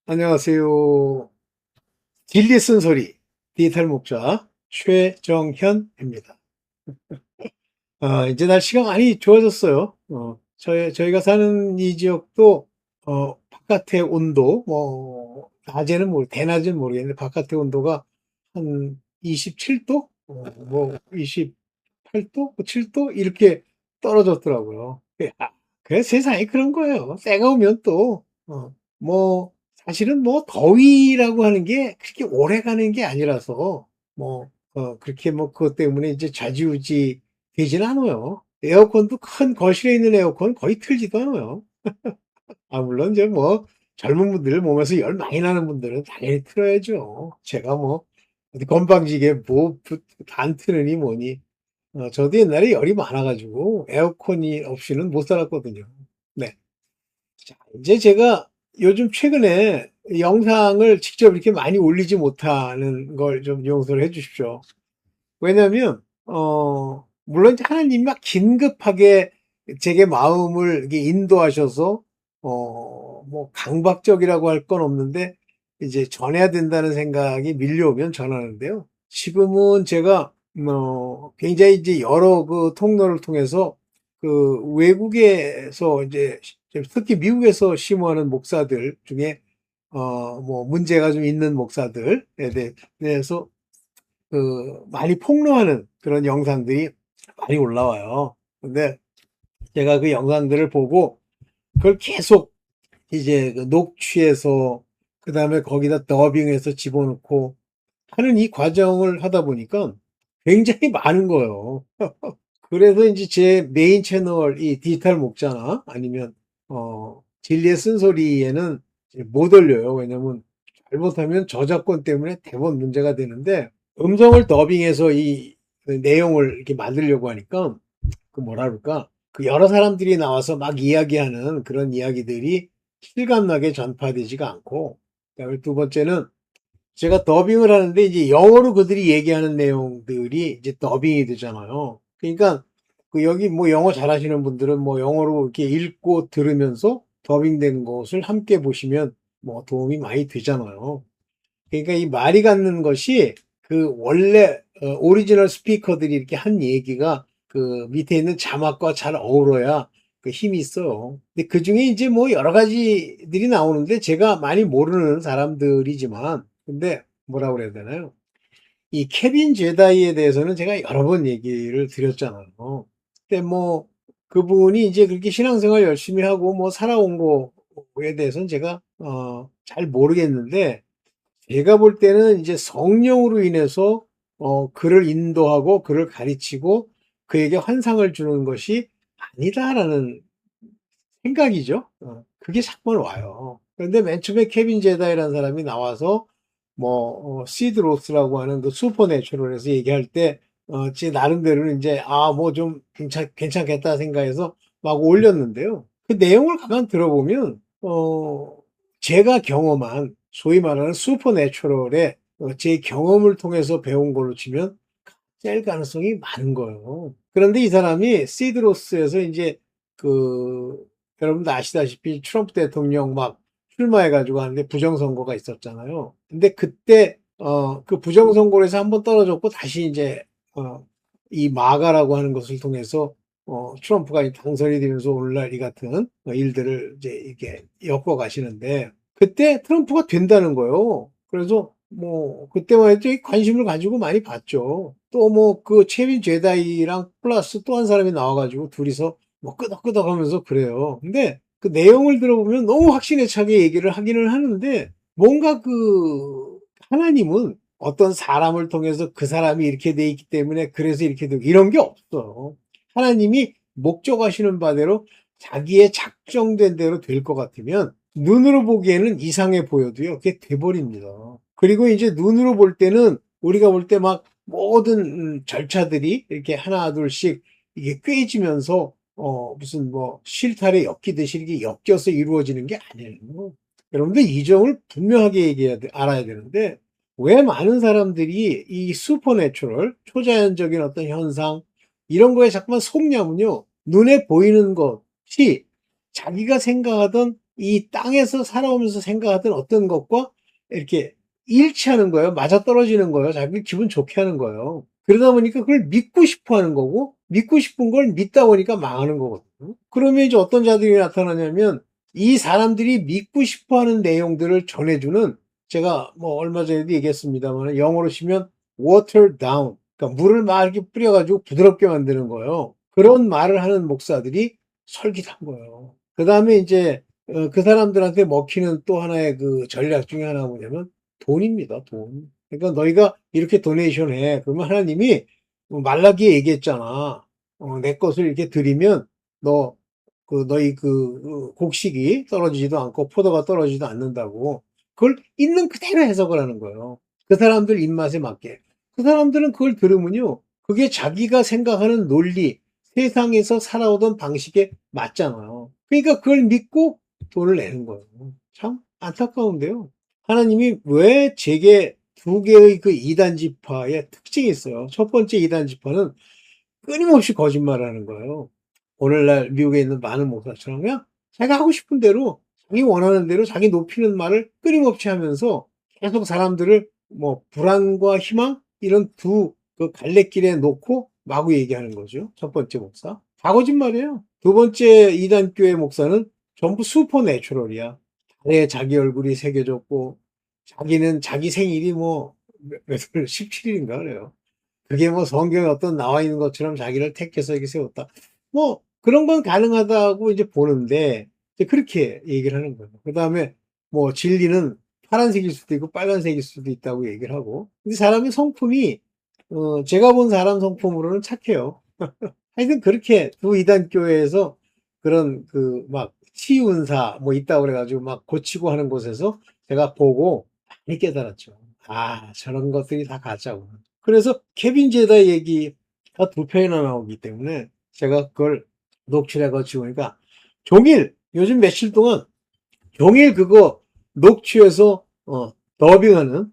안녕하세요. 진리 쓴소리 디지털 목자 최정현입니다. 이제 날씨가 많이 좋아졌어요. 저희가 사는 이 지역도 바깥의 온도 낮에는 대낮은 모르겠는데 바깥의 온도가 한 27도, 28도, 7도 이렇게 떨어졌더라고요. 그래 세상이 그런 거예요. 때가 오면 또 뭐 사실은 더위라고 하는 게 그렇게 오래 가는 게 아니라서 그렇게 그것 때문에 이제 좌지우지 되지는 않아요. 에어컨도 큰 거실에 있는 에어컨 거의 틀지도 않아요. 물론 이제 젊은 분들 몸에서 열 많이 나는 분들은 당연히 틀어야죠. 제가 어디 건방지게 안 트느니 뭐니. 저도 옛날에 열이 많아 가지고 에어컨이 없이는 못 살았거든요. 네. 자, 이제 제가 요즘 최근에 영상을 직접 이렇게 많이 올리지 못하는 걸 좀 용서를 해 주십시오. 왜냐면 물론 이제 하나님이 막 긴급하게 제게 마음을 이렇게 인도하셔서 강박적이라고 할 건 없는데 이제 전해야 된다는 생각이 밀려오면 전하는데요. 지금은 제가 굉장히 이제 여러 그 통로를 통해서 그 외국에서 이제 특히 미국에서 심호하는 목사들 중에 문제가 좀 있는 목사들에 대해서 많이 폭로하는 그런 영상들이 많이 올라와요. 근데 제가 그 영상들을 보고 그걸 계속 이제 그 녹취해서 그다음에 거기다 더빙해서 집어넣고 하는 이 과정을 하다 보니까 굉장히 많은 거예요. 그래서 이제 제 메인 채널 이 디지털 목자나 아니면 진리의 쓴소리에는 이제 못 올려요. 왜냐면 잘못하면 저작권 때문에 대부분 문제가 되는데 음성을 더빙해서 그 내용을 이렇게 만들려고 하니까 그 뭐라 그럴까? 그 여러 사람들이 나와서 막 이야기하는 그런 이야기들이 실감나게 전파되지가 않고, 그다음에 두 번째는 제가 더빙을 하는데 이제 영어로 그들이 얘기하는 내용들이 이제 더빙이 되잖아요. 그러니까 그 여기 영어 잘하시는 분들은 영어로 이렇게 읽고 들으면서 더빙된 것을 함께 보시면 도움이 많이 되잖아요. 그러니까 이 말이 갖는 것이 그 원래 오리지널 스피커들이 이렇게 한 얘기가 그 밑에 있는 자막과 잘 어우러야 그 힘이 있어요. 근데 그 중에 이제 여러 가지들이 나오는데 제가 많이 모르는 사람들이지만 근데 뭐라 그래야 되나요? 이 케빈 제다이에 대해서는 제가 여러 번 얘기를 드렸잖아요. 근데 그분이 이제 그렇게 신앙생활 열심히 하고 살아온 거에 대해서는 제가 잘 모르겠는데 제가 볼 때는 이제 성령으로 인해서 그를 인도하고 그를 가르치고 그에게 환상을 주는 것이 아니다라는 생각이죠. 그게 자꾸만 와요. 그런데 맨 처음에 케빈 제다이라는 사람이 나와서 시드 로스라고 하는 그 슈퍼내추럴에서 얘기할 때 제 나름대로는 이제 좀 괜찮겠다 생각해서 막 올렸는데요. 그 내용을 가만 들어보면 제가 경험한 소위 말하는 슈퍼내추럴의 제 경험을 통해서 배운 걸로 치면 짤 가능성이 많은 거예요. 그런데 이 사람이 시드로스에서 이제 그 여러분도 아시다시피 트럼프 대통령 막 출마해가지고 하는데 부정선거가 있었잖아요. 근데 그때 그 부정선거에서 한번 떨어졌고 다시 이제 이 마가라고 하는 것을 통해서 트럼프가 당선이 되면서 오늘날 이 같은 일들을 이제 이렇게 엮어 가시는데 그때 트럼프가 된다는 거예요. 그래서 그때만 해도 관심을 가지고 많이 봤죠. 또 그 케빈 제다이랑 플러스 또 한 사람이 나와가지고 둘이서 끄덕끄덕 하면서 그래요. 근데 그 내용을 들어보면 너무 확신에 차게 얘기를 하기는 하는데 뭔가 그 하나님은 어떤 사람을 통해서 그 사람이 이렇게 돼 있기 때문에 그래서 이렇게 되고 이런 게 없어. 하나님이 목적하시는 바대로 자기의 작정된 대로 될 것 같으면 눈으로 보기에는 이상해 보여도요. 그게 돼버립니다. 그리고 이제 눈으로 볼 때는 우리가 볼 때 막 모든 절차들이 이렇게 하나 둘씩 이게 꿰지면서 무슨 실타래 엮이듯이 이렇게 엮여서 이루어지는 게 아니에요. 여러분들 이 점을 분명하게 알아야 되는데 왜 많은 사람들이 이 슈퍼내추럴 초자연적인 어떤 현상 이런 거에 자꾸만 속냐면요. 눈에 보이는 것이 자기가 생각하던 이 땅에서 살아오면서 생각하던 어떤 것과 이렇게 일치하는 거예요. 맞아떨어지는 거예요. 자기 기분 좋게 하는 거예요. 그러다 보니까 그걸 믿고 싶어 하는 거고, 믿고 싶은 걸 믿다 보니까 망하는 거거든요. 그러면 이제 어떤 자들이 나타나냐면, 이 사람들이 믿고 싶어 하는 내용들을 전해주는, 제가 뭐 얼마 전에도 얘기했습니다만, 영어로 치면 water down. 그러니까 물을 막 이렇게 뿌려가지고 부드럽게 만드는 거예요. 그런 말을 하는 목사들이 설깃한 거예요. 그 다음에 이제 그 사람들한테 먹히는 또 하나의 그 전략 중에 하나가 뭐냐면 돈입니다, 돈. 그러니까 너희가 이렇게 도네이션 해. 그러면 하나님이 말라기에 얘기했잖아. 내 것을 이렇게 드리면 너, 너희 곡식이 떨어지지도 않고 포도가 떨어지지도 않는다고. 그걸 있는 그대로 해석을 하는 거예요. 그 사람들 입맛에 맞게. 그 사람들은 그걸 들으면요. 그게 자기가 생각하는 논리, 세상에서 살아오던 방식에 맞잖아요. 그러니까 그걸 믿고 돈을 내는 거예요. 참 안타까운데요. 하나님이 왜 제게 두 개의 그 이단 지파의 특징이 있어요. 첫 번째 이단 지파는 끊임없이 거짓말을 하는 거예요. 오늘날 미국에 있는 많은 목사처럼 그냥 자기가 하고 싶은 대로 자기 원하는 대로 자기 높이는 말을 끊임없이 하면서 계속 사람들을 뭐 불안과 희망 이런 두 그 갈래길에 놓고 마구 얘기하는 거죠. 첫 번째 목사. 다 거짓말이에요. 두 번째 이단교회 목사는 전부 슈퍼내추럴이야. 달에 자기 얼굴이 새겨졌고 자기는 자기 생일이 뭐 몇 17일인가 그래요. 그게 뭐 성경에 어떤 나와 있는 것처럼 자기를 택해서 이렇게 세웠다. 뭐 그런 건 가능하다고 이제 보는데 이제 그렇게 얘기를 하는 거예요. 그다음에 뭐 진리는 파란색일 수도 있고 빨간색일 수도 있다고 얘기를 하고. 근데 사람의 성품이 제가 본 사람 성품으로는 착해요. 하여튼 그렇게 두 이단 교회에서 그런 그 막 치유은사 뭐 있다고 그래가지고 막 고치고 하는 곳에서 제가 보고 많이 깨달았죠. 아, 저런 것들이 다 가짜구나. 그래서 케빈 제다 얘기가 두 편이나 나오기 때문에 제가 그걸 녹취해가 지우니까 종일 요즘 며칠 동안 종일 그거 녹취해서 더빙하는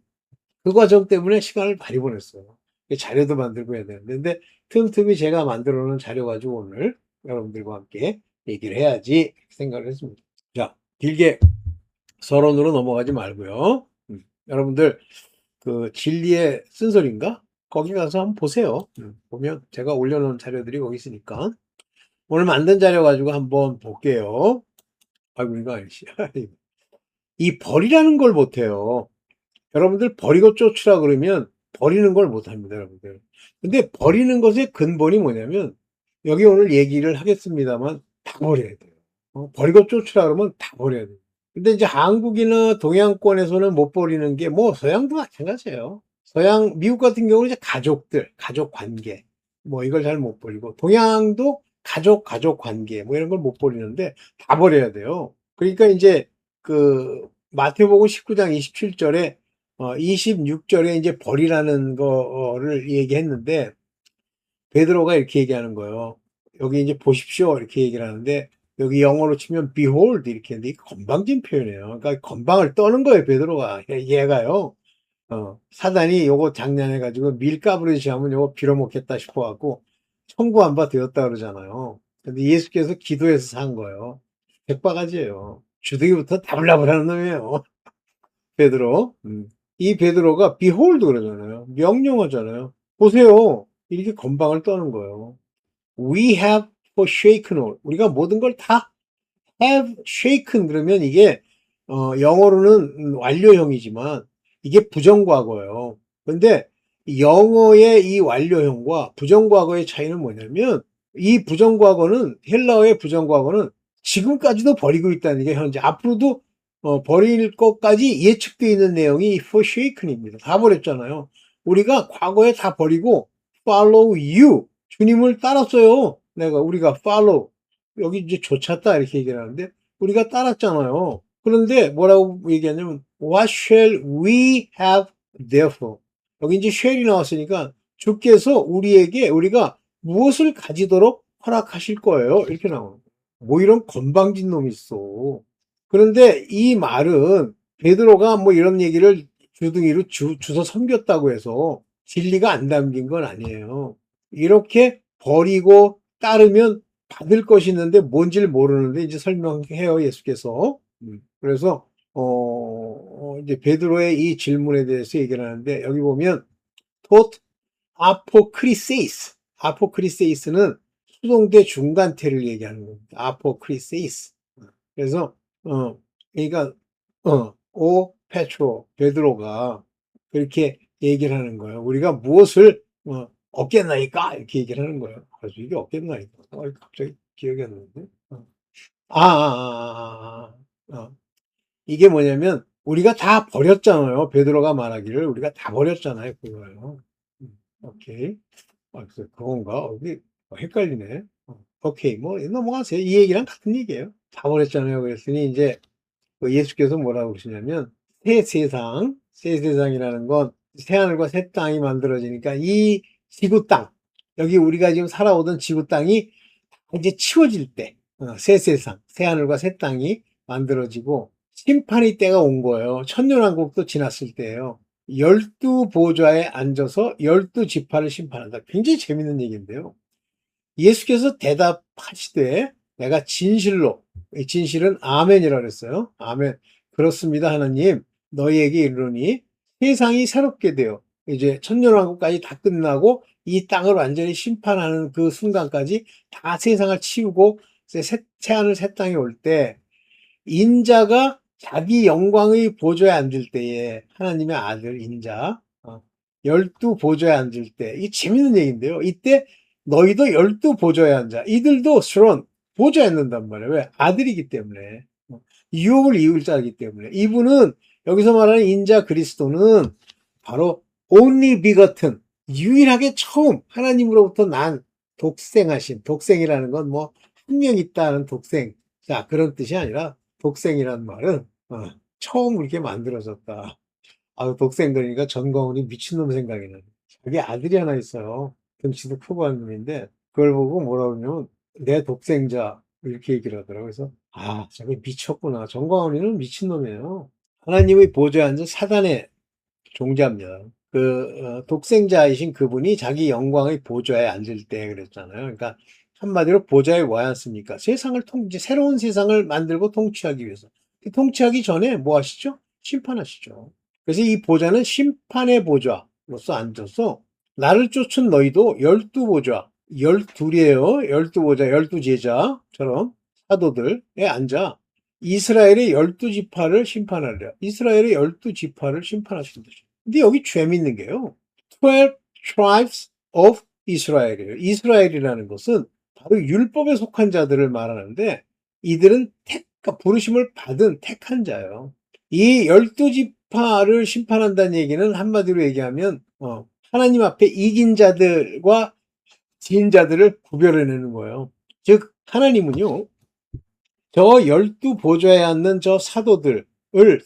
그 과정 때문에 시간을 많이 보냈어요. 자료도 만들고 해야 되는데 근데 틈틈이 제가 만들어 놓은 자료 가지고 오늘 여러분들과 함께 얘기를 해야지 생각을 했습니다. 자, 길게 서론으로 넘어가지 말고요. 여러분들 그 진리의 쓴소리인가? 거기 가서 한번 보세요. 보면 제가 올려놓은 자료들이 거기 있으니까 오늘 만든 자료 가지고 한번 볼게요. 아이고 이거 아니지. 이 벌이라는 걸 못해요. 여러분들 버리고 쫓으라 그러면 버리는 걸 못합니다, 여러분들. 근데 버리는 것의 근본이 뭐냐면 여기 오늘 얘기를 하겠습니다만 다 버려야 돼요. 버리고 쫓으라 그러면 다 버려야 돼요. 근데 이제 한국이나 동양권에서는 못 버리는 게 뭐 서양도 마찬가지예요. 서양, 미국 같은 경우는 이제 가족들, 가족 관계 뭐 이걸 잘 못 버리고 동양도 가족 관계 뭐 이런 걸 못 버리는데 다 버려야 돼요. 그러니까 이제 그 마태복음 19장 27절에 26절에 이제 버리라는 거를 얘기했는데 베드로가 이렇게 얘기하는 거예요. 여기 이제 보십시오 이렇게 얘기를 하는데 여기 영어로 치면 behold 이렇게 했는데 건방진 표현이에요. 그러니까 건방을 떠는 거예요 베드로가. 얘가요. 사단이 요거 장난해가지고 밀가부르지 하면 요거 빌어먹겠다 싶어갖고 청구한 바 되었다 그러잖아요. 근데 예수께서 기도해서 산 거예요. 백바가지예요. 주둥이부터 다블라블하는 놈이에요. 베드로. 이 베드로가 behold 그러잖아요. 명령하잖아요. 보세요. 이렇게 건방을 떠는 거예요. We have forsaken all. 우리가 모든 걸 다 have shaken 그러면 이게 영어로는 완료형이지만 이게 부정과거예요. 근데 영어의 이 완료형과 부정과거의 차이는 뭐냐면 이 부정과거는 헬라어의 부정과거는 지금까지도 버리고 있다는 게 현재 앞으로도 버릴 것까지 예측되어 있는 내용이 forsaken입니다. 다 버렸잖아요. 우리가 과거에 다 버리고 follow you 주님을 따랐어요. 우리가 follow 여기 이제 좇았다 이렇게 얘기를 하는데 우리가 따랐잖아요. 그런데 뭐라고 얘기하냐면 what shall we have therefore 여기 이제 shall이 나왔으니까 주께서 우리에게 우리가 무엇을 가지도록 허락하실 거예요. 이렇게 나오는 거예요. 뭐 이런 건방진 놈이 있어. 그런데 이 말은 베드로가 뭐 이런 얘기를 주둥이로 주워 섬겼다고 해서 진리가 안 담긴 건 아니에요. 이렇게 버리고 따르면 받을 것이 있는데 뭔지를 모르는데 이제 설명해요 예수께서. 그래서 이제 베드로의 이 질문에 대해서 얘기를 하는데 여기 보면 tot 아포크리세이스. 아포크리세이스는 수동태 중간태를 얘기하는 겁니다. 아포크리세이스. 그래서 그러니까 오 페트로 베드로가 그렇게 얘기를 하는 거예요. 우리가 무엇을 얻겠나이까 이렇게 얘기를 하는 거예요. 그래서 이게 얻겠나이까. 갑자기 기억이 안 나는데. 이게 뭐냐면 우리가 다 버렸잖아요. 베드로가 말하기를 우리가 다 버렸잖아요. 그거예요. 오케이. 그래서 그건가? 이게 헷갈리네. 오케이. 뭐 넘어가세요. 이 얘기랑 같은 얘기예요. 다 버렸잖아요. 그랬으니 이제 예수께서 뭐라고 그러시냐면 새 세상이라는 건 새하늘과 새 땅이 만들어지니까 이 지구 땅, 여기 우리가 지금 살아오던 지구 땅이 이제 치워질 때, 새 세상, 새 하늘과 새 땅이 만들어지고 심판의 때가 온 거예요. 천년왕국도 지났을 때예요. 12보좌에 앉아서 12지파를 심판한다. 굉장히 재밌는 얘기인데요. 예수께서 대답하시되 내가 진실로, 이 진실은 아멘이라고 그랬어요. 아멘. 그렇습니다, 하나님. 너희에게 이르노니 세상이 새롭게 되어 이제 천년왕국까지 다 끝나고 이 땅을 완전히 심판하는 그 순간까지 다 세상을 치우고 새하늘 새 땅이 올 때 인자가 자기 영광의 보좌에 앉을 때에 하나님의 아들 인자 12보좌에 앉을 때 이 재밌는 얘기인데요. 이때 너희도 12보좌에 앉아. 이들도 스런 보좌에 앉는단 말이에요. 왜? 아들이기 때문에. 유업을 이을 자이기 때문에. 이분은 여기서 말하는 인자 그리스도는 바로 only begotten 유일하게 처음 하나님으로부터 난 독생이라는 건 뭐 한 명 있다는 독생. 자, 그런 뜻이 아니라 독생이란 말은 처음 그렇게 만들어졌다. 독생 그러니까 전광훈이 미친놈 생각이 나네. 자기 아들이 하나 있어요. 덩치도 크고 한 놈인데 그걸 보고 뭐라 그러냐면 내 독생자 이렇게 얘기를 하더라고요. 그래서 저게 미쳤구나. 전광훈이는 미친놈이에요. 하나님의 보좌에 앉은 사단의 종자입니다. 독생자이신 그분이 자기 영광의 보좌에 앉을 때 그랬잖아요. 그러니까 한마디로 보좌에 와 앉습니까? 이제 새로운 세상을 만들고 통치하기 위해서. 통치하기 전에 뭐 하시죠? 심판하시죠. 그래서 이 보좌는 심판의 보좌로서 앉아서 나를 쫓은 너희도 12보좌, 12이에요. 12보좌, 12제자처럼 사도들에 앉아 이스라엘의 12지파를 심판하리라. 이스라엘의 12지파를 심판하신다. 근데 여기 재밌는 게요. 12 tribes of Israel이에요. 이스라엘이라는 것은 바로 율법에 속한 자들을 말하는데 이들은 부르심을 받은 택한 자예요. 이 12지파를 심판한다는 얘기는 한마디로 얘기하면 하나님 앞에 이긴 자들과 진 자들을 구별해내는 거예요. 즉 하나님은요. 저 12보좌에 앉는 저 사도들을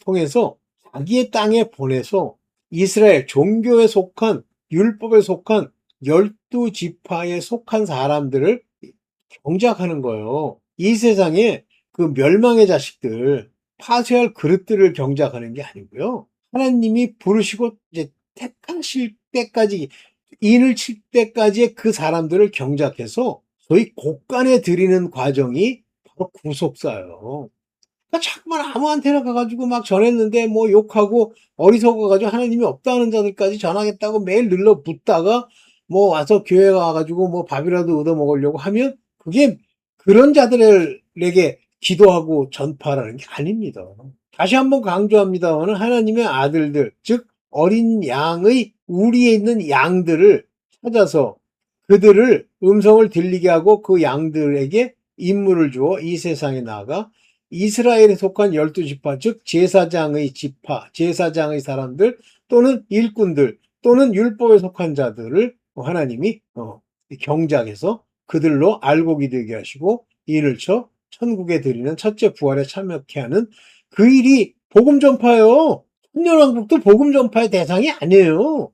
통해서 자기의 땅에 보내서 이스라엘 종교에 속한 율법에 속한 12지파에 속한 사람들을 경작하는 거예요. 이 세상에 그 멸망의 자식들, 파쇄할 그릇들을 경작하는 게 아니고요. 하나님이 부르시고 이제 택하실 때까지 인을 칠 때까지의 그 사람들을 경작해서 소위 곳간에 들이는 과정이 바로 구속사예요. 그러니까 자꾸만 아무한테나 가가지고 막 전했는데 뭐 욕하고 어리석어가지고 하나님이 없다는 자들까지 전하겠다고 매일 눌러붙다가 뭐 와서 교회 와가지고 뭐 밥이라도 얻어 먹으려고 하면 그게 그런 자들에게 기도하고 전파라는 게 아닙니다. 다시 한번 강조합니다만 하나님의 아들들, 즉 어린 양의 우리에 있는 양들을 찾아서 그들을 음성을 들리게 하고 그 양들에게 임무를 주어 이 세상에 나아가 이스라엘에 속한 12지파, 즉 제사장의 지파, 제사장의 사람들 또는 일꾼들 또는 율법에 속한 자들을 하나님이 경작해서 그들로 알곡이 되게 하시고 이를 쳐 천국에 드리는 첫째 부활에 참여케 하는 그 일이 복음 전파예요. 천년왕국도 복음 전파의 대상이 아니에요.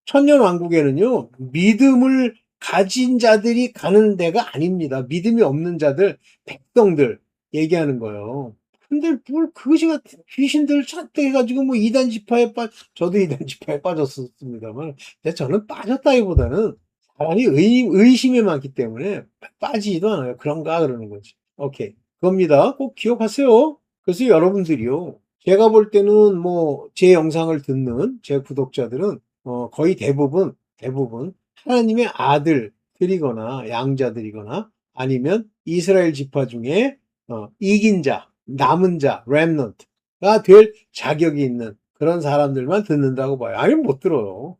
천년왕국에는요, 믿음을 가진 자들이 가는 데가 아닙니다. 믿음이 없는 자들, 백성들 얘기하는 거예요. 근데 뭘 그것이 같은 귀신들 찾대해가지고 뭐 이단 지파에 저도 이단 지파에 빠졌었습니다만, 저는 빠졌다기보다는 사람이 의심이 많기 때문에 빠지지도 않아요. 그런가 그러는 거지. 오케이. 그겁니다. 꼭 기억하세요. 그래서 여러분들이요. 제가 볼 때는 뭐 제 영상을 듣는 제 구독자들은 거의 대부분 하나님의 아들들이거나 양자들이거나 아니면 이스라엘 지파 중에 이긴 자, 남은 자, 렘넌트가 될 자격이 있는 그런 사람들만 듣는다고 봐요. 아니면 못 들어요.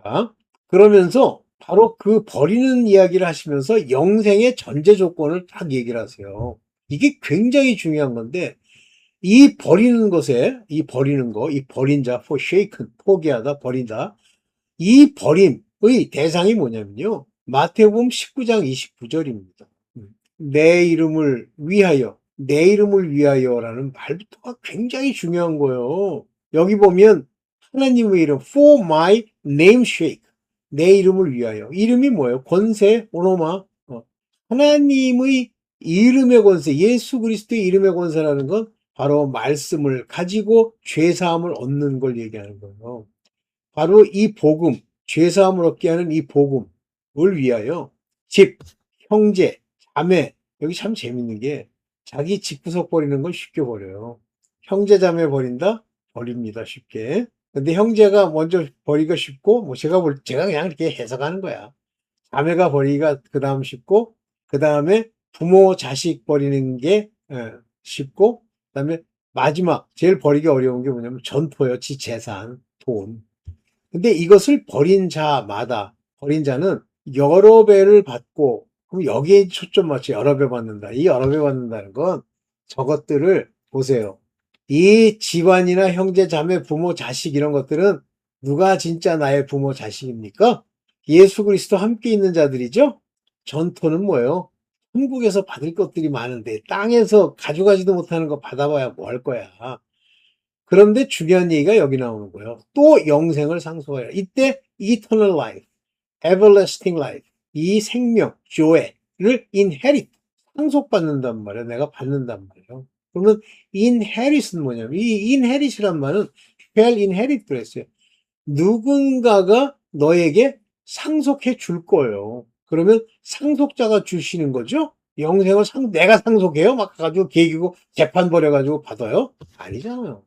자, 그러면서 바로 그 버리는 이야기를 하시면서 영생의 전제 조건을 딱 얘기를 하세요. 이게 굉장히 중요한 건데 이 버리는 것에 이 버리는 거, 이 버린 자, forsaken, 포기하다, 버린다. 이 버림의 대상이 뭐냐면요. 마태복음 19장 29절입니다. 내 이름을 위하여, 내 이름을 위하여라는 말부터가 굉장히 중요한 거예요. 여기 보면 하나님의 이름, for my name's sake, 내 이름을 위하여. 이름이 뭐예요? 권세, 오노마. 하나님의 이름의 권세, 예수 그리스도의 이름의 권세라는 건 바로 말씀을 가지고 죄사함을 얻는 걸 얘기하는 거예요. 바로 이 복음, 죄사함을 얻게 하는 이 복음을 위하여 집, 형제, 자매, 여기 참 재밌는 게 자기 집구석 버리는 건 쉽게 버려요. 형제, 자매 버린다? 버립니다, 쉽게. 근데 형제가 먼저 버리기가 쉽고, 뭐 제가 그냥 이렇게 해석하는 거야. 자매가 버리기가 그 다음 쉽고, 그 다음에 부모, 자식 버리는 게 쉽고, 그 다음에 마지막, 제일 버리기 어려운 게 뭐냐면 전토요, 지 재산, 돈. 근데 이것을 버린 자는 여러 배를 받고, 그럼 여기에 초점 맞춰 여러 배 받는다. 이 여러 배 받는다는 건 저것들을 보세요. 이 집안이나 형제, 자매, 부모, 자식 이런 것들은 누가 진짜 나의 부모, 자식입니까? 예수 그리스도 함께 있는 자들이죠? 전토는 뭐예요? 천국에서 받을 것들이 많은데 땅에서 가져가지도 못하는 거 받아봐야 뭐 할 거야. 그런데 중요한 얘기가 여기 나오는 거예요. 또 영생을 상속하여. 이때 eternal life, everlasting life, 이 생명, joy를 inherit, 상속받는단 말이에요. 내가 받는단 말이에요. 그러면 inherit은 뭐냐면 이 inherit이란 말은 shall inherit 그랬어요. 누군가가 너에게 상속해 줄 거예요. 그러면 상속자가 주시는 거죠? 영생을 내가 상속해요? 막 가지고 개기고 재판 벌여가지고 받아요? 아니잖아요.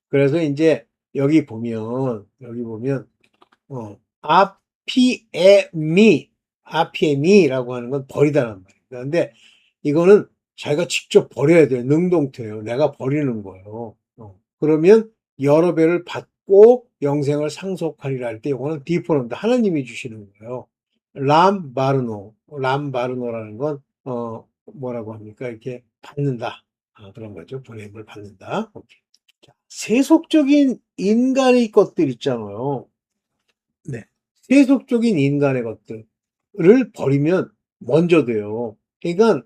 그래서 이제 여기 보면 아피에미라고 하는 건 버리다란 말이에요. 근데 이거는 자기가 직접 버려야 돼요. 능동태예요. 내가 버리는 거예요. 그러면 여러 배를 받고 영생을 상속하리라 할 때 이거는 디포넌트 하나님이 주시는 거예요. 람바르노라는 건 뭐라고 합니까? 이렇게 받는다. 그런 거죠. 보냄을 받는다. 자, 세속적인 인간의 것들 있잖아요. 네. 세속적인 인간의 것들을 버리면 먼저 돼요. 그러니까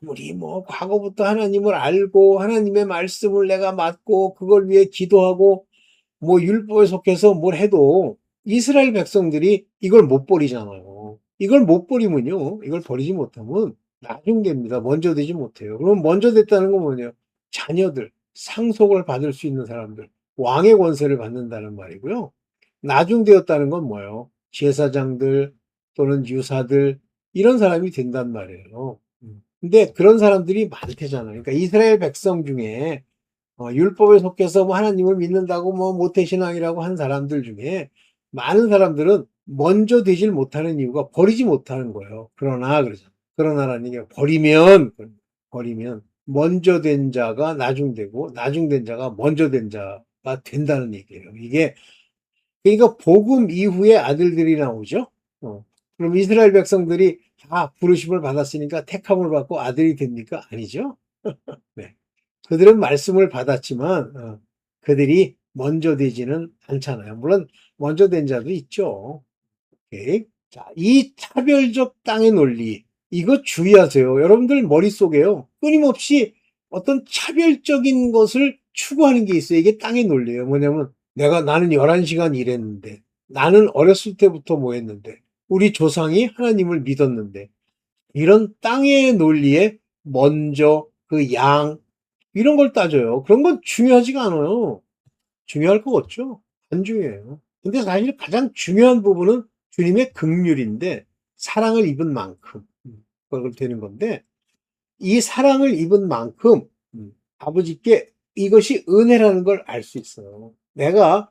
우리 뭐 과거부터 하나님을 알고 하나님의 말씀을 내가 맡고 그걸 위해 기도하고 뭐 율법에 속해서 뭘 해도 이스라엘 백성들이 이걸 못 버리잖아요. 이걸 못 버리면요. 이걸 버리지 못하면 나중됩니다. 먼저 되지 못해요. 그럼 먼저 됐다는 건 뭐냐? 자녀들, 상속을 받을 수 있는 사람들, 왕의 권세를 받는다는 말이고요. 나중되었다는 건 뭐예요? 제사장들 또는 유사들 이런 사람이 된단 말이에요. 근데 그런 사람들이 많대잖아요. 그러니까 이스라엘 백성 중에 율법에 속해서 뭐 하나님을 믿는다고 뭐 모태신앙이라고 한 사람들 중에 많은 사람들은 먼저 되질 못하는 이유가 버리지 못하는 거예요. 그러나라는 얘기가 버리면 먼저 된 자가 나중되고 나중된 자가 먼저 된 자가 된다는 얘기예요. 이게 그러니까 복음 이후에 아들들이 나오죠. 그럼 이스라엘 백성들이 다 부르심을 받았으니까 택함을 받고 아들이 됩니까? 아니죠. 네. 그들은 말씀을 받았지만 그들이 먼저 되지는 않잖아요. 물론 먼저 된 자도 있죠. 오케이. 자, 이 차별적 땅의 논리 이거 주의하세요. 여러분들 머릿속에요. 끊임없이 어떤 차별적인 것을 추구하는 게 있어요. 이게 땅의 논리예요. 뭐냐면 나는 11시간 일했는데 나는 어렸을 때부터 뭐 했는데 우리 조상이 하나님을 믿었는데 이런 땅의 논리에 먼저 그 양 이런 걸 따져요. 그런 건 중요하지가 않아요. 중요할 거 없죠. 안 중요해요. 근데 사실 가장 중요한 부분은 주님의 긍휼인데 사랑을 입은 만큼 그걸 되는 건데 이 사랑을 입은 만큼 아버지께 이것이 은혜라는 걸 알 수 있어요. 내가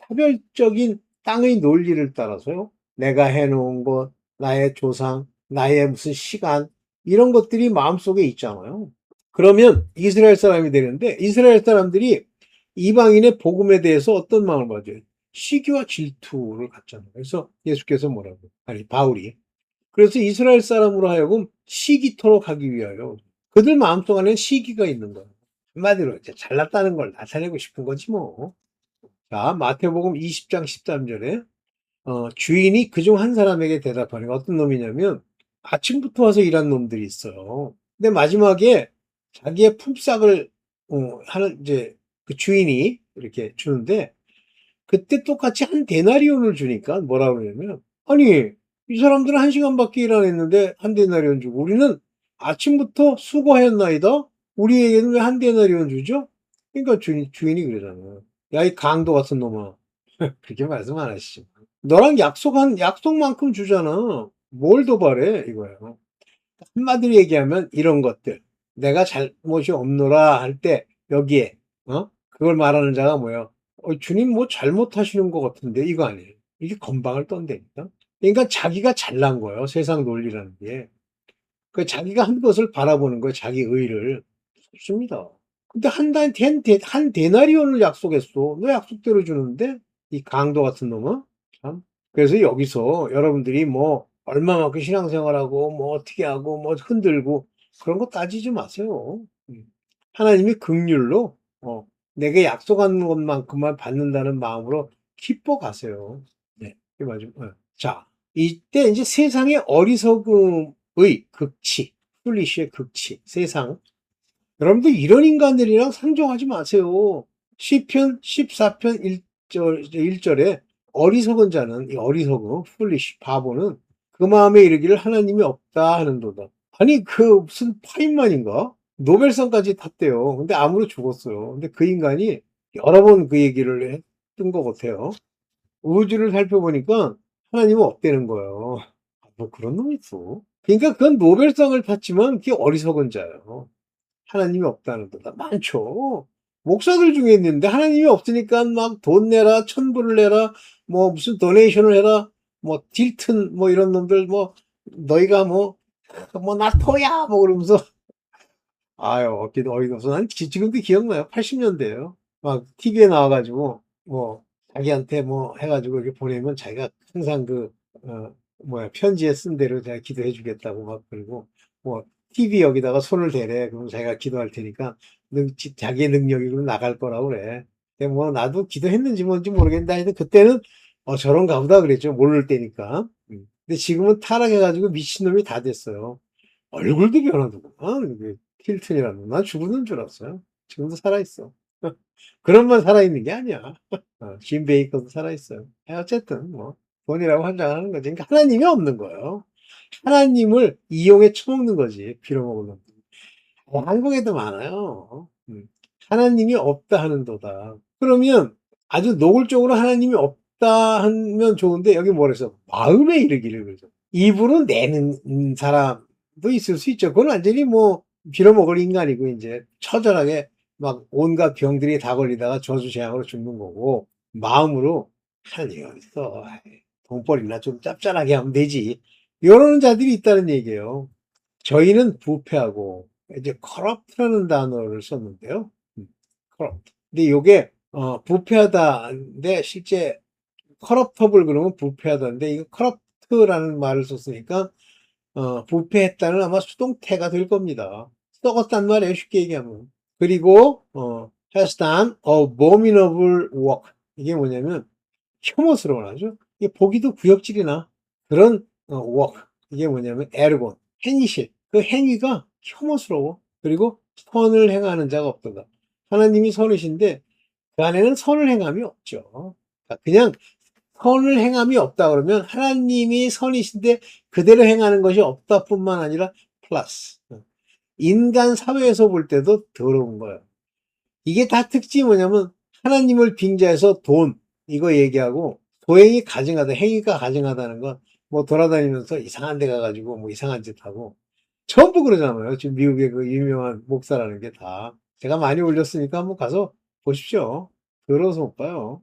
차별적인 땅의 논리를 따라서요. 내가 해놓은 것, 나의 조상, 나의 무슨 시간, 이런 것들이 마음속에 있잖아요. 그러면 이스라엘 사람이 되는데 이스라엘 사람들이 이방인의 복음에 대해서 어떤 마음을 가져요? 시기와 질투를 갖잖아요. 그래서 예수께서 뭐라고? 아니, 바울이. 그래서 이스라엘 사람으로 하여금 시기토록 하기 위하여 그들 마음속 안에 시기가 있는 거예요. 한마디로 이제 잘났다는 걸 나타내고 싶은 거지 뭐. 자, 마태복음 20장 13절에 주인이 그중 한 사람에게 대답하는 게 어떤 놈이냐면 아침부터 와서 일한 놈들이 있어요. 근데 마지막에 자기의 품삯을 하는 이제 그 주인이 이렇게 주는데 그때 똑같이 한 데나리온을 주니까 뭐라 그러냐면 아니 이 사람들은 한 시간밖에 일 안 했는데 한 데나리온 주고 우리는 아침부터 수고하였나이다. 우리에게는 왜 한 데나리온 주죠? 그러니까 주인이 그러잖아요. 야, 이 강도 같은 놈아. 그렇게 말씀 안 하시죠. 너랑 약속한 약속만큼 주잖아. 뭘 더 바래 이거예요. 한마디로 얘기하면 이런 것들. 내가 잘못이 없노라 할 때 여기에 그걸 말하는 자가 뭐예요? 주님 뭐 잘못하시는 것 같은데 이거 아니에요. 이게 건방을 떤다니까. 그러니까 자기가 잘난 거예요. 세상 논리라는 게. 그 자기가 한 것을 바라보는 거예요. 자기 의를. 좋습니다. 근데 한 데나리온을 약속했어. 너 약속대로 주는데 이 강도 같은 놈은 참. 그래서 여기서 여러분들이 뭐 얼마만큼 신앙생활하고 뭐 어떻게 하고 뭐 흔들고 그런 거 따지지 마세요. 하나님이 긍휼로 내게 약속한 것만큼만 받는다는 마음으로 기뻐 가세요. 네, 이게 맞아요. 자, 이때 이제 세상의 어리석음의 극치, 풀리시의 극치, 세상. 여러분들 이런 인간들이랑 상종하지 마세요. 시편 14편 1절에 어리석은 자는 이 어리석은 foolish 바보는 그 마음에 이르기를 하나님이 없다 하는도다. 아니 그 무슨 파인만인가? 노벨상까지 탔대요. 근데 암으로 죽었어요. 근데 그 인간이 여러 번 그 얘기를 했던 것 같아요. 우주를 살펴보니까 하나님은 없다는 거예요. 뭐 그런 놈이 있어. 그러니까 그건 노벨상을 탔지만 그게 어리석은 자예요. 하나님이 없다는 거다. 많죠. 목사들 중에 있는데 하나님이 없으니까 막 돈 내라, 천불을 내라, 뭐 무슨 도네이션을 해라, 뭐 딜튼 뭐 이런 놈들 뭐 너희가 뭐 나토야 뭐 그러면서 아유 어깨도 어이가 없어. 난 지금도 기억나요. 80년대예요. 막 TV에 나와가지고 뭐 자기한테 뭐 해가지고 이렇게 보내면 자기가 항상 편지에 쓴 대로 제가 기도해 주겠다고 막 그러고 뭐 TV 여기다가 손을 대래. 그럼 자기가 기도할 테니까 자기의 능력이 나갈 거라고 그래. 근데 뭐 나도 기도했는지 뭔지 모르겠는데 하여튼 그때는 저런가 보다 그랬죠. 모를 때니까. 근데 지금은 타락해가지고 미친놈이 다 됐어요. 얼굴도 변하더구만. 힐튼이라는 난 죽었는 줄 알았어요. 지금도 살아있어. 그런 만 살아있는 게 아니야. 짐 베이커도 살아있어요. 어쨌든 뭐 돈이라고 환장하는 거지. 그러니까 하나님이 없는 거예요. 하나님을 이용해 처먹는 거지. 빌어먹는. 한국에도 많아요. 하나님이 없다 하는도다. 그러면 아주 노골적으로 하나님이 없다 하면 좋은데 여기 뭐래서 마음에 이르기를 그러죠. 입으로 내는 사람도 있을 수 있죠. 그건 완전히 뭐 빌어먹을 인간이고 이제 처절하게 막 온갖 병들이 다 걸리다가 저주재앙으로 죽는 거고 마음으로 하나님이 어딨어. 돈벌이나 좀 짭짤하게 하면 되지. 이러는 자들이 있다는 얘기예요. 저희는 부패하고 이제 corrupt라는 단어를 썼는데요. corrupt. 근데 이게 부패하다인데 실제 corruptible 그러면 부패하다인데 이거 corrupt라는 말을 썼으니까 부패했다는 아마 수동태가 될 겁니다. 썩었단 말이에요. 쉽게 얘기하면. 그리고 has done abominable work. 이게 뭐냐면 혐오스러운 하죠. 이게 보기도 구역질이나 그런 work. 이게 뭐냐면 에르곤, 행실. 그 행위가 혐오스러워. 그리고 선을 행하는 자가 없도다. 하나님이 선이신데 그 안에는 선을 행함이 없죠. 그냥 선을 행함이 없다 그러면 하나님이 선이신데 그대로 행하는 것이 없다 뿐만 아니라 플러스 인간 사회에서 볼 때도 더러운 거예요. 이게 다 특징이 뭐냐면 하나님을 빙자해서 돈 이거 얘기하고 도행이 가증하다 행위가 가증하다는 건 뭐 돌아다니면서 이상한 데 가가지고 뭐 이상한 짓 하고 전부 그러잖아요. 지금 미국의 그 유명한 목사라는 게 다 제가 많이 올렸으니까 한번 가서 보십시오. 더러워서 못 봐요.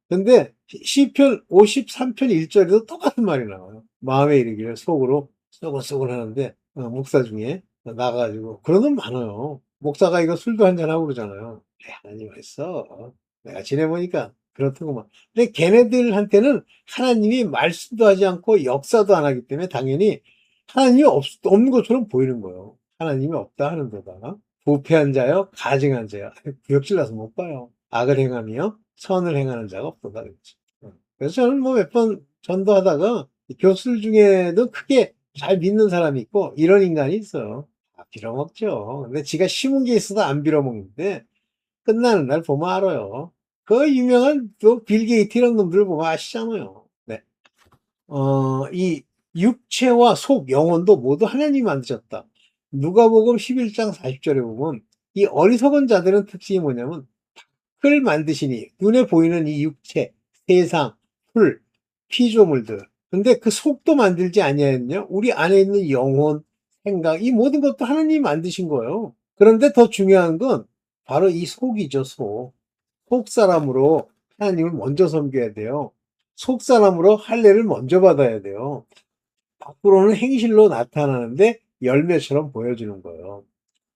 근데 시편 53편 1절에도 똑같은 말이 나와요. 마음에 이르기를 속으로 쏘곤쏘곤 하는데 목사 중에 나가가지고 그런 놈 많아요. 목사가 이거 술도 한잔하고 그러잖아요. 하나님 했어. 내가 지내보니까 그렇더구만. 근데 걔네들한테는 하나님이 말씀도 하지 않고 역사도 안 하기 때문에 당연히 하나님이 없는 것처럼 보이는 거예요. 하나님이 없다 하는 데다가 부패한 자여 가증한 자여 구역질나서 못 봐요. 악을 행하며 선을 행하는 자가 없도다 그랬죠. 그래서 저는 뭐 몇 번 전도하다가 교수들 중에도 크게 잘 믿는 사람이 있고 이런 인간이 있어요. 다 빌어먹죠. 근데 지가 심은 게 있어도 안 빌어먹는데 끝나는 날 보면 알아요. 그 유명한 또 빌 게이트 이런 놈들 보면 아시잖아요. 네. 이 육체와 속, 영혼도 모두 하나님이 만드셨다. 누가복음 11장 40절에 보면 이 어리석은 자들은 특징이 뭐냐면 흙을 만드시니 눈에 보이는 이 육체, 세상, 풀, 피조물들. 근데 그 속도 만들지 아니하였냐? 우리 안에 있는 영혼, 생각, 이 모든 것도 하나님이 만드신 거예요. 그런데 더 중요한 건 바로 이 속이죠, 속. 속 사람으로 하나님을 먼저 섬겨야 돼요. 속 사람으로 할례를 먼저 받아야 돼요. 밖으로는 행실로 나타나는데 열매처럼 보여지는 거예요.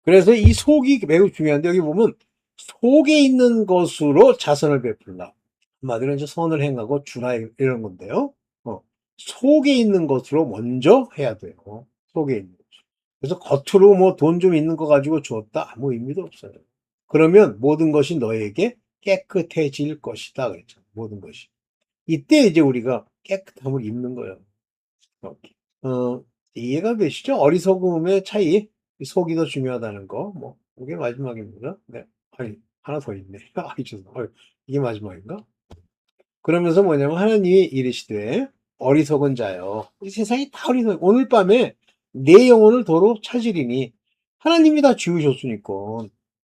그래서 이 속이 매우 중요한데 여기 보면 속에 있는 것으로 자선을 베풀라. 한마디로 이제 선을 행하고 주라 이런 건데요. 속에 있는 것으로 먼저 해야 돼요. 속에 있는 것. 그래서 겉으로 뭐 돈 좀 있는 거 가지고 주었다 아무 의미도 없어요. 그러면 모든 것이 너에게 깨끗해질 것이다 그랬죠. 모든 것이. 이때 이제 우리가 깨끗함을 입는 거예요. 이렇게. 이해가 되시죠? 어리석음의 차이, 속이 더 중요하다는 거. 뭐 이게 마지막입니다. 네. 아니 하나 더 있네. 아이 죄송해요. 이게 마지막인가? 그러면서 뭐냐면 하나님이 이르시되 어리석은 자여. 이 세상이 다 어리석. 오늘 밤에 내 영혼을 도로 찾으리니 하나님이 다 지으셨으니까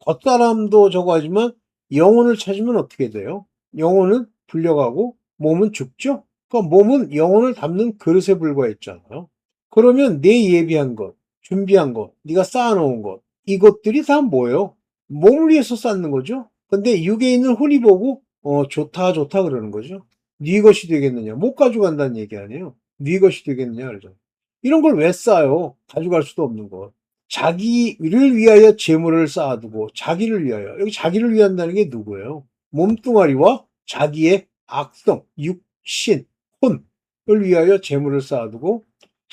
겉사람도 저거 하지만 영혼을 찾으면 어떻게 돼요? 영혼은 불려가고 몸은 죽죠? 그러니까 몸은 영혼을 담는 그릇에 불과했잖아요. 그러면 내 예비한 것, 준비한 것, 네가 쌓아놓은 것, 이것들이 다 뭐예요? 몸을 위해서 쌓는 거죠. 근데 육에 있는 혼이 보고 좋다 좋다 그러는 거죠. 네 것이 되겠느냐? 못 가져간다는 얘기 아니에요. 네 것이 되겠느냐 그러죠. 이런 걸 왜 쌓아요? 가져갈 수도 없는 거. 자기를 위하여 재물을 쌓아두고 자기를 위하여 여기 자기를 위한다는 게 누구예요? 몸뚱아리와 자기의 악성, 육신, 혼을 위하여 재물을 쌓아두고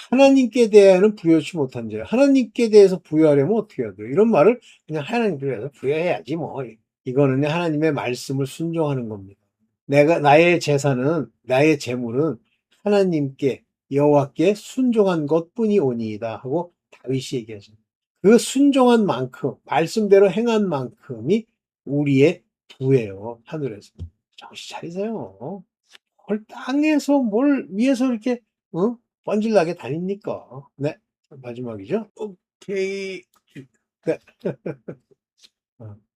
하나님께 대해서는 부여치 못한 자. 하나님께 대해서 부여하려면 어떻게 해야 돼요? 이런 말을 그냥 하나님께 대해서 부여해야지 뭐. 이거는 하나님의 말씀을 순종하는 겁니다. 나의 재산은, 나의 재물은 하나님께, 여호와께 순종한 것뿐이오니이다 하고 다윗이 얘기하죠. 그 순종한 만큼, 말씀대로 행한 만큼이 우리의 부예요, 하늘에서. 정신 차리세요. 뭘 땅에서 뭘 위에서 이렇게, 번질나게 다닙니까? 네. 마지막이죠. 오케이. 네.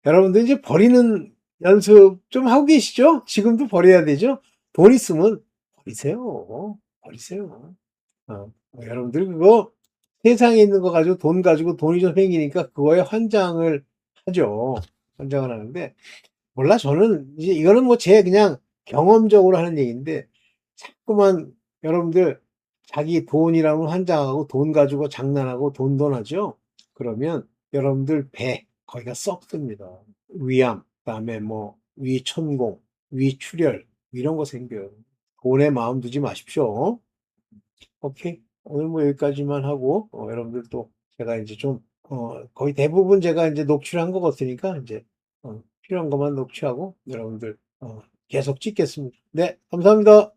여러분들 이제 버리는 연습 좀 하고 계시죠? 지금도 버려야 되죠? 돈 있으면 버리세요. 버리세요. 여러분들 그거 세상에 있는 거 가지고 돈 가지고 돈이 좀 생기니까 그거에 환장을 하죠. 환장을 하는데 몰라 저는 이제 이거는 뭐 제 그냥 경험적으로 하는 얘기인데 자꾸만 여러분들 자기 돈이라면 환장하고 돈 가지고 장난하고 돈하죠. 그러면 여러분들 배 거기가 썩습니다. 위암, 그다음에 뭐 위천공, 위출혈 이런 거 생겨요. 돈에 마음 두지 마십시오. 오케이. 오늘 뭐 여기까지만 하고 여러분들 또 제가 이제 좀 거의 대부분 제가 이제 녹취를 한 것 같으니까 이제 필요한 것만 녹취하고 여러분들 계속 찍겠습니다. 네, 감사합니다.